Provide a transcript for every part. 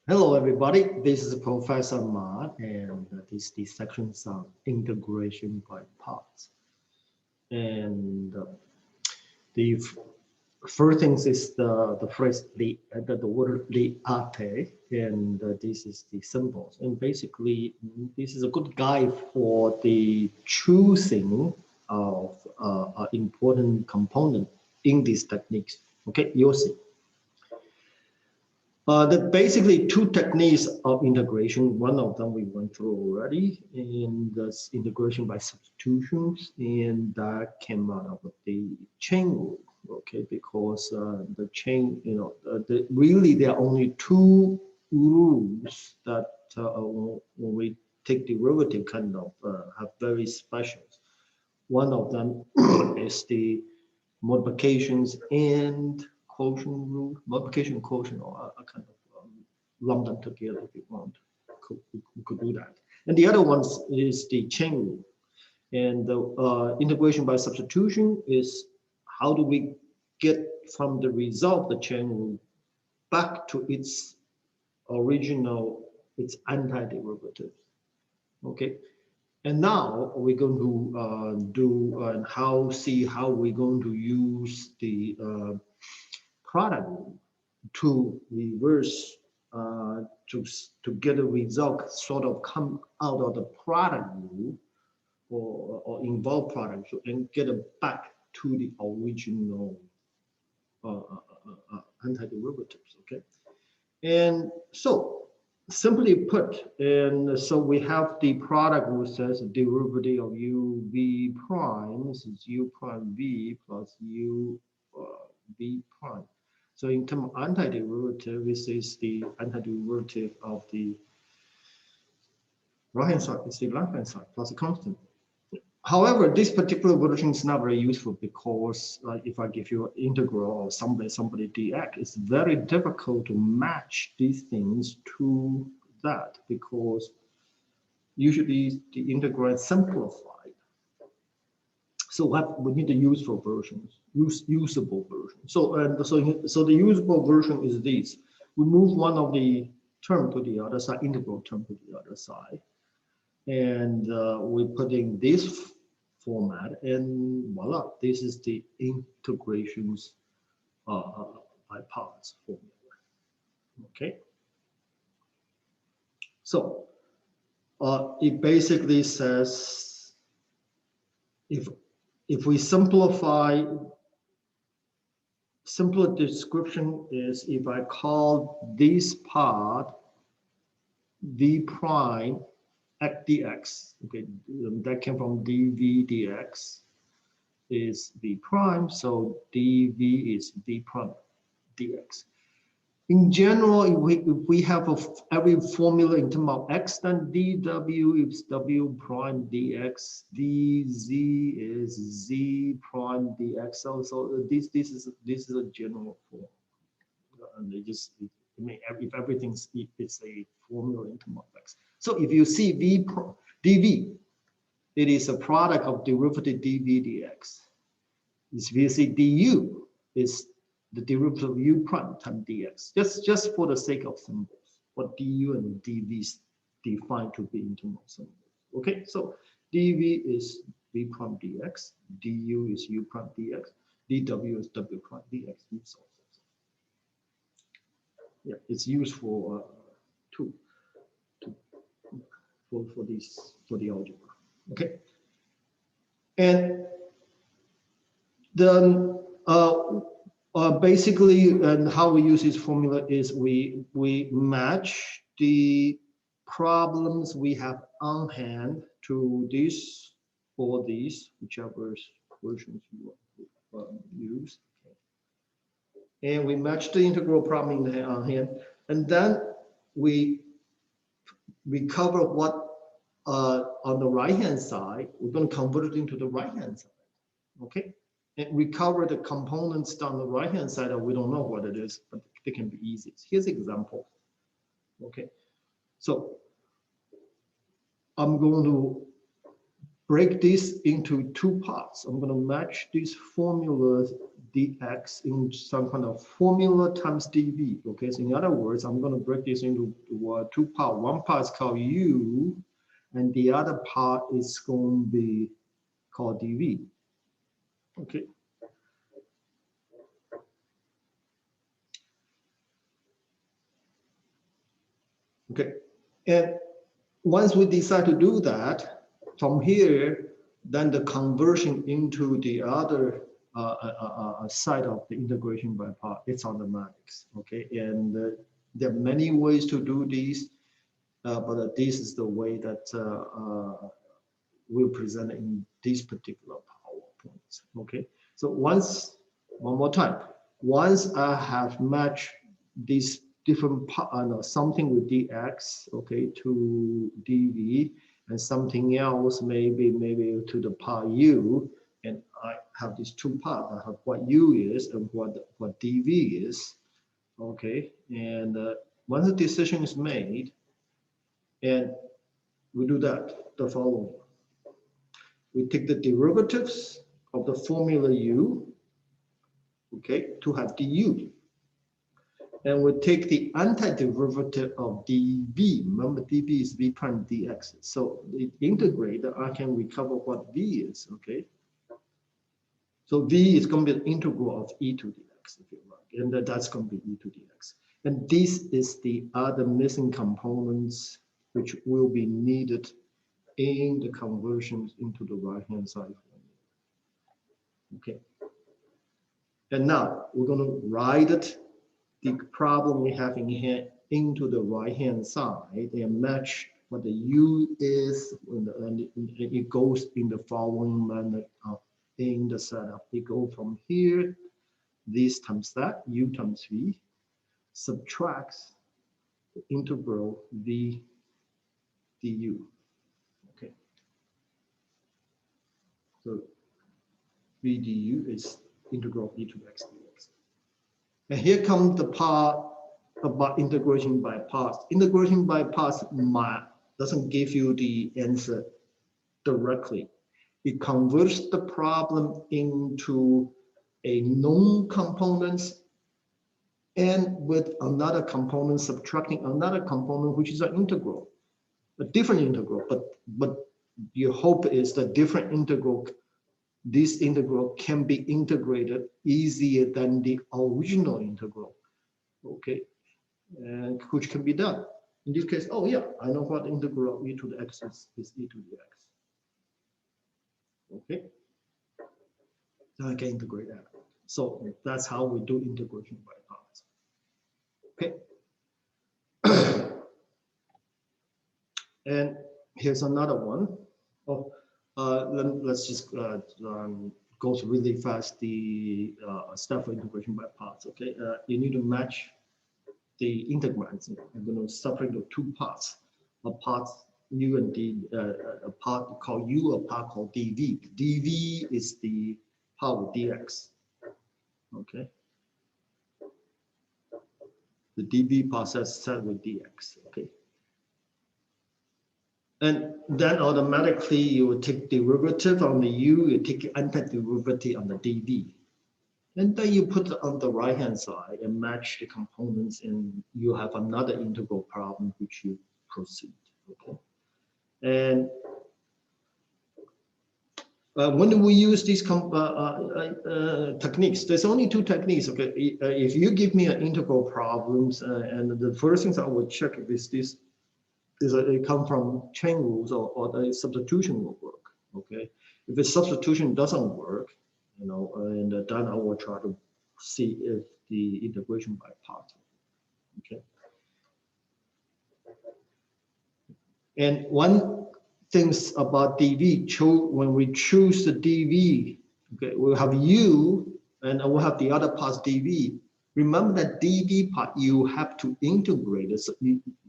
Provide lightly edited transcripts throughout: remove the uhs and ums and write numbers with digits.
Hello, everybody. This is Professor Ma, and these sections are integration by parts. And the first thing is the phrase the word ate, and this is the symbols. And basically, this is a good guide for the choosing of an important component in these techniques. Okay, you'll see. The basically two techniques of integration. One of them we went through already, and that's integration by substitutions, and that came out of the chain rule. Okay, because the chain, really there are only two rules that when we take derivative kind of have very special. One of them is the multiplications and quotient rule, multiplication quotient, or a kind of lump them together if you want. We could do that. And the other one is the chain rule. And the integration by substitution is how do we get from the result of the chain rule back to its original, its antiderivative. Okay. And now we're going to do and see how we're going to use the product rule to reverse to get a result sort of come out of the product rule or involve product rule and get it back to the original antiderivatives. Okay, and so simply put, and so we have the product rule says the derivative of u v prime is u prime v plus u v prime. So in terms of antiderivative, this is the antiderivative of the right hand side, it's the left hand side plus a constant. However, this particular version is not very useful because if I give you an integral or somebody dx, it's very difficult to match these things to that because usually the integral is simplified. So we need the useful versions, usable version. So the usable version is this. We move one of the term to the other side, integral term to the other side. And we put in this format, and voila, this is the integrations by parts formula. Okay. So it basically says if we simplify, simpler description is if I call this part v prime at dx, okay, that came from dv dx is v prime, so dv is v prime dx. In general, if we have every formula in terms of x, then dw is w prime dx, dz is z prime dx. So this is a general form, and they just if everything it's a formula in terms of x. So if you see dv, it is a product of derivative dv dx. If you see du, is the derivative of u prime times dx. Just for the sake of symbols, what du and dv is defined to be in terms of symbols. Okay, so dv is v prime dx, du is u prime dx, dw is w prime dx, and so on. Yeah, it's useful too for the algebra. Okay, and then basically, and how we use this formula is we match the problems we have on hand to this or these, whichever versions you use. And we match the integral problem on hand, and then we recover what on the right hand side. We're going to convert it into the right hand side, okay, and recover the components down the right hand side that we don't know what it is, but they can be easy. Here's an example. Okay, so I'm going to break this into two parts. I'm going to match these formulas dx in some kind of formula times dv. Okay, so in other words, I'm going to break this into two parts. One part is called u, and the other part is going to be called dv. Okay. Okay, and once we decide to do that, from here, then the conversion into the other side of the integration by part, it's automatics. Okay, and there are many ways to do these, but this is the way that we'll present in this particular PowerPoint. Okay, so one more time, once I have matched these different something with dx, okay, to dv, and something else maybe to the part u, and I have these two parts. I have what u is and what dv is, okay, and once the decision is made, and we do that, the following: we take the derivatives of the formula u, okay, to have du. And we take the antiderivative of dv. Remember, dv is v prime dx. So the integrator, I can recover what v is, okay? So v is going to be the integral of e to the x, if you like, and that's going to be e to the x. And this is the other missing components which will be needed in the conversions into the right-hand side. Okay. And now we're going to write it, the problem we have in here, into the right-hand side and match what the u is, and it goes in the following manner in the setup. We go from here, this times that, u times v, subtracts the integral v du. Okay. So v du is integral of e to the x dx. And here comes the part about integration by parts. Integration by parts doesn't give you the answer directly. It converts the problem into a known components and with another component subtracting another component, which is an integral, a different integral. But your hope is that different integral, this integral can be integrated easier than the original integral, okay, and which can be done. In this case, oh yeah, I know what integral of e to the x is e to the x. Okay, so I can integrate that. So that's how we do integration by parts. Okay, and here's another one. Oh. Let's just go through really fast the stuff for integration by parts. Okay, you need to match the integrands. I'm going to separate the two parts. A part u and d, a part called u, a part called dv. dv is the part with dx. Okay, the dv part is set with dx. Okay. And then automatically you will take derivative on the u, you take antiderivative on the dv. And then you put it on the right-hand side and match the components, and you have another integral problem which you proceed. Okay. And when we use these techniques, there's only two techniques. Okay, if you give me an integral problems, and the first things I would check is this. It come from chain rules or the substitution will work. Okay, if the substitution doesn't work, you know, and then I will try to see if the integration by parts. Okay, and one things about dv, when we choose the dv, okay, we'll have u and we'll have the other parts dv. Remember that dv part you have to integrate it,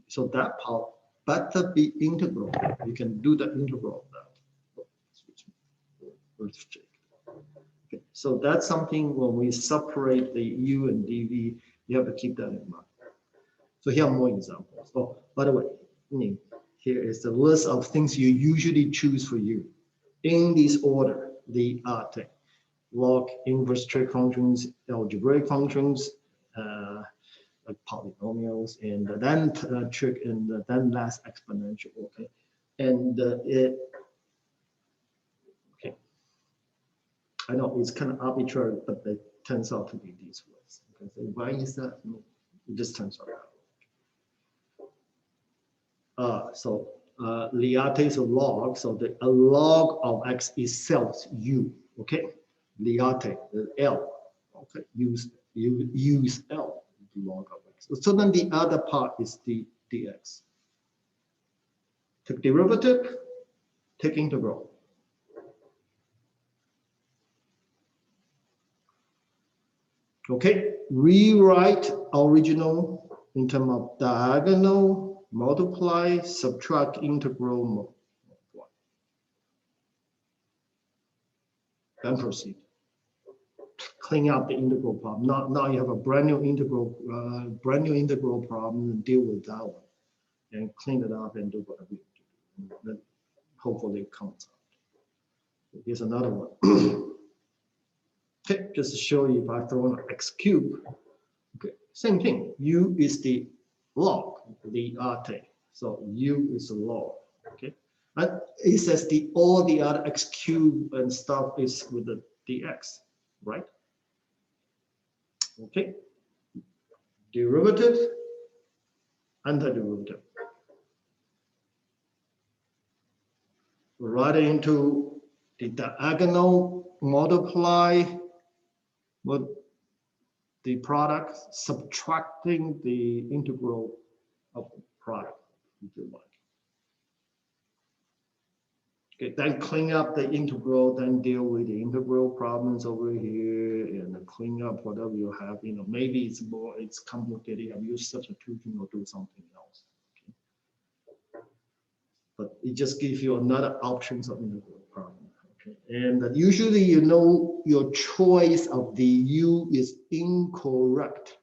so that part better be integral. You can do the integral of that. Let's check. Okay, so that's something when we separate the u and dv, you have to keep that in mind. So here are more examples. Oh, by the way, here is the list of things you usually choose for u in this order. The thing. log, inverse trig functions, algebraic functions, like polynomials, and then trig, and then last exponential. Okay, and it. Okay, I know it's kind of arbitrary, but it turns out to be these ways. Okay, so why is that? It just turns out that. So Liate's log. So a log of x itself u. Okay, Liate L. Okay, use L, the log of x. So then the other part is the dx. Take derivative, take integral. Okay, rewrite original in terms of diagonal, multiply, subtract, integral, multiply. Then proceed. Clean up the integral problem. Now you have a brand new integral problem, and deal with that one, and clean it up and do whatever you do. Then hopefully it comes out. Here's another one. Okay, just to show you, if I throw in x cubed, okay, same thing. U is the log, the ate. So U is the log. Okay, and it says all the other x cubed and stuff is with the dx, right? Okay, derivative, antiderivative. Right into the diagonal, multiply with the product, subtracting the integral of the product, if you like. Okay, then clean up the integral, then deal with the integral problems over here, and clean up whatever you have. You know, maybe it's complicated. Have use substitution or do something else. Okay. But it just gives you another options of integral problem. Okay, and usually you know your choice of the u is incorrect.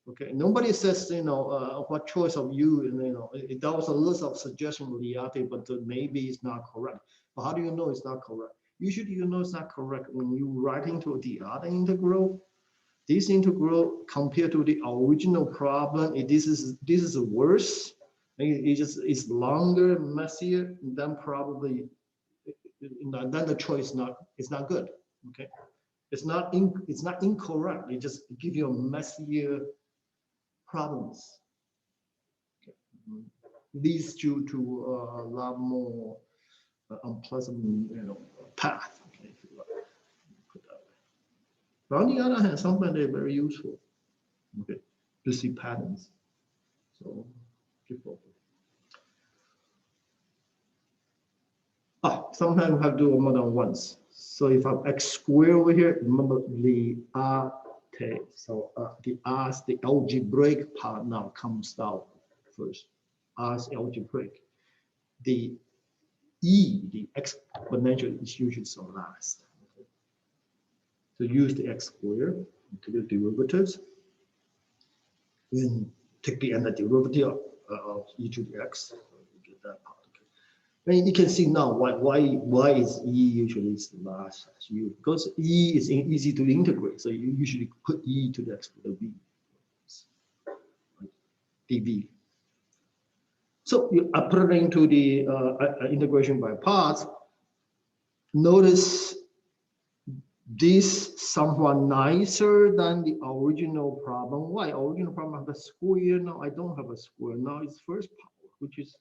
Okay, nobody says what choice of u, that was a list of suggestions with Liate, but maybe it's not correct. But how do you know it's not correct? Usually you know it's not correct when you write into the other integral. This integral compared to the original problem, this is worse. It's longer, messier, then probably then the choice is not good. Okay, it's not incorrect. It just gives you a messier problems. Okay. Leads you to a lot more unpleasant, path. Okay, if you like. Put that way. But on the other hand, sometimes they're very useful. Okay, to see patterns. So keep focused. Sometimes we have to do more than once. So if I have x squared over here, remember the ate. So the r's, the algebraic part now comes out first. R's algebraic. The e, the exponential, is usually so last. Okay. So use the x squared to the derivatives. Then take the antiderivative of e to the x. So you get that part. And you can see now why is e usually is the last as u, because e is easy to integrate. So you usually put e to the x with a v, dv. So you put it into the integration by parts. Notice this somewhat nicer than the original problem. Why? Original problem have a square. Now I don't have a square. Now it's first power, which is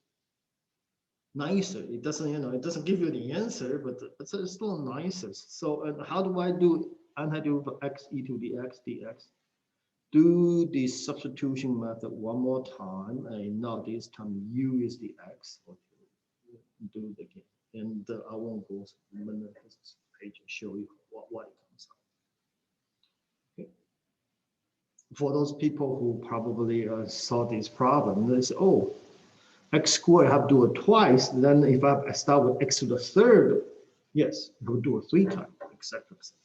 nicer. It doesn't give you the answer, but it's still nicer. So how do I do antiderivative of x e to the x dx? Do the substitution method one more time, and now this time u is the x. Okay. Do it again, and I won't go this page and show you what it comes out. Okay. For those people who probably saw this problem, they say, oh, x squared, I have to do it twice. Then if I start with x to the third, yes, I will do it 3 times, etc., etc.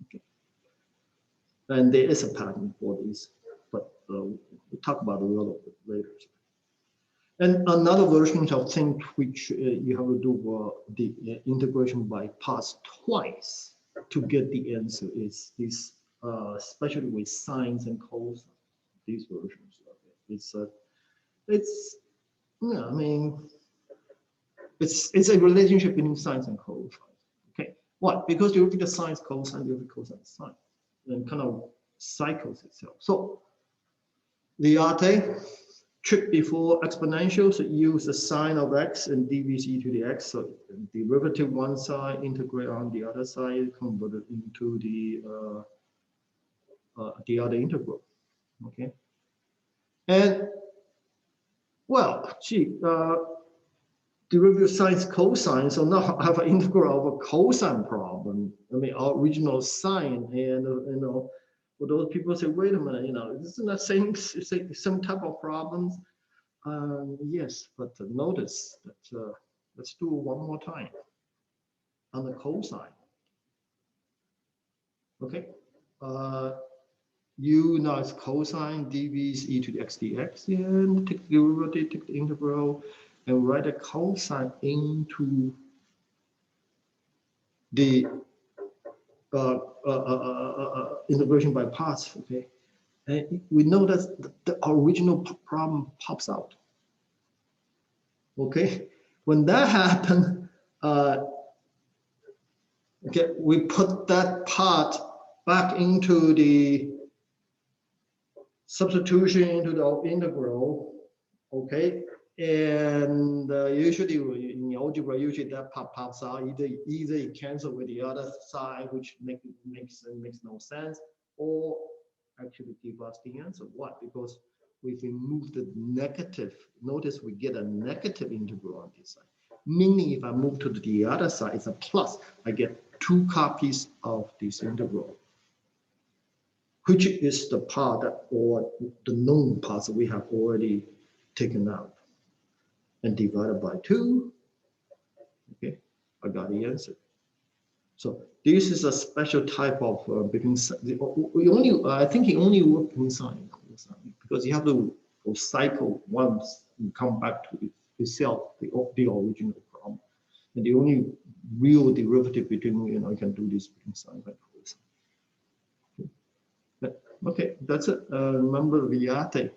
Okay. And there is a pattern for these, but we'll talk about it a little bit later. And another version of thing which you have to do the integration by parts twice. to get the answer is this, especially with sines and cosines, these versions of it. It's yeah, I mean, it's a relationship between sines and cosines. Okay, what? Because you look at the sines, cosine, you look at cosine, sine, and kind of cycles itself. So the Arte trick before exponentials, use the sine of x and dvc to the x. So derivative one side, integrate on the other side, convert it into the other integral. Okay, and well, gee, derivative sines, cosine. So now I have an integral of a cosine problem. I mean, our original sine, and for those people say, wait a minute, isn't that same type of problems? Yes, but notice that let's do it one more time on the cosine. Okay, u now is cosine, dv is e to the x dx, and take the derivative, take the integral, and write a cosine into the integration by parts. Okay, and we know that the original problem pops out. Okay, when that happened, okay, we put that part back into the substitution into the integral. Okay, and usually in algebra, usually that part pops out. Either you cancel with the other side, which makes no sense, or actually give us the answer. What? Because if we move the negative, notice we get a negative integral on this side. Meaning if I move to the other side, it's a plus. I get 2 copies of this integral, which is the part that, or the known parts that we have already taken out and divided by 2. Okay, I got the answer. So this is a special type of I think it only works in sine, because you have to cycle once and come back to itself, the original problem. And the only real derivative between, you can do this between sine and cosine. Okay, that's it. Remember Viate.